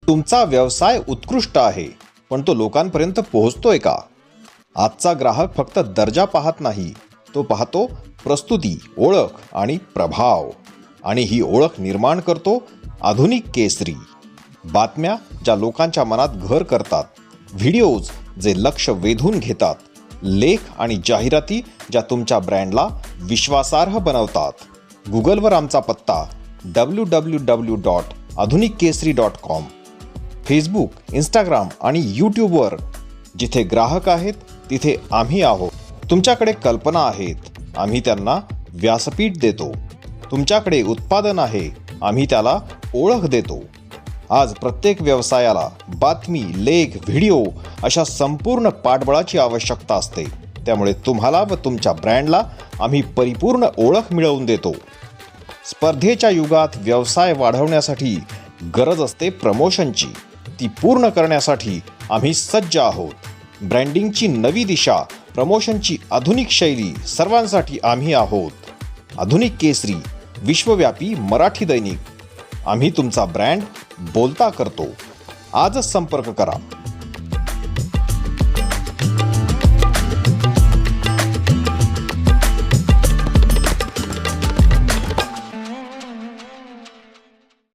तुमचा व्यवसाय उत्कृष्ट आहे, पण तो लोकांपर्यंत पोहोचतोय का? आजचा ग्राहक फक्त दर्जा पाहत नाही, तो पाहतो प्रस्तुती, ओळख आणि प्रभाव. आणि ही ओळख निर्माण करतो आधुनिक केसरी. बातम्या ज्या लोकांच्या मनात घर करतात, व्हिडिओज जे लक्ष वेधून घेतात, लेख आणि जाहिराती ज्या तुमच्या ब्रँडला विश्वासार्ह बनवतात. गुगलवर आमचा पत्ता www.adhunikesari.com. फेसबुक, इंस्टाग्राम आणि यूट्यूबवर जिथे ग्राहक आहेत तिथे आम्ही आहोत. तुमच्याकडे कल्पना आहेत, आम्ही त्यांना व्यासपीठ देतो. तुमच्याकडे उत्पादन आहे, आम्ही त्याला ओळख देतो. आज प्रत्येक व्यवसायाला बातमी, लेख, व्हिडिओ अशा संपूर्ण पाठबळाची आवश्यकता असते. त्यामुळे तुम्हाला व तुमच्या ब्रँडला आम्ही परिपूर्ण ओळख मिळवून देतो. स्पर्धेच्या युगात व्यवसाय वाढवण्यासाठी गरज असते प्रमोशनची. ती पूर्ण करण्यासाठी आम्ही सज्ज आहोत. ब्रँडिंगची नवी दिशा, प्रमोशनची आधुनिक शैली, सर्वांसाठी आम्ही आहोत. आधुनिक केसरी, विश्वव्यापी मराठी दैनिक. आम्ही तुमचा ब्रँड बोलता करतो. आजच संपर्क करा.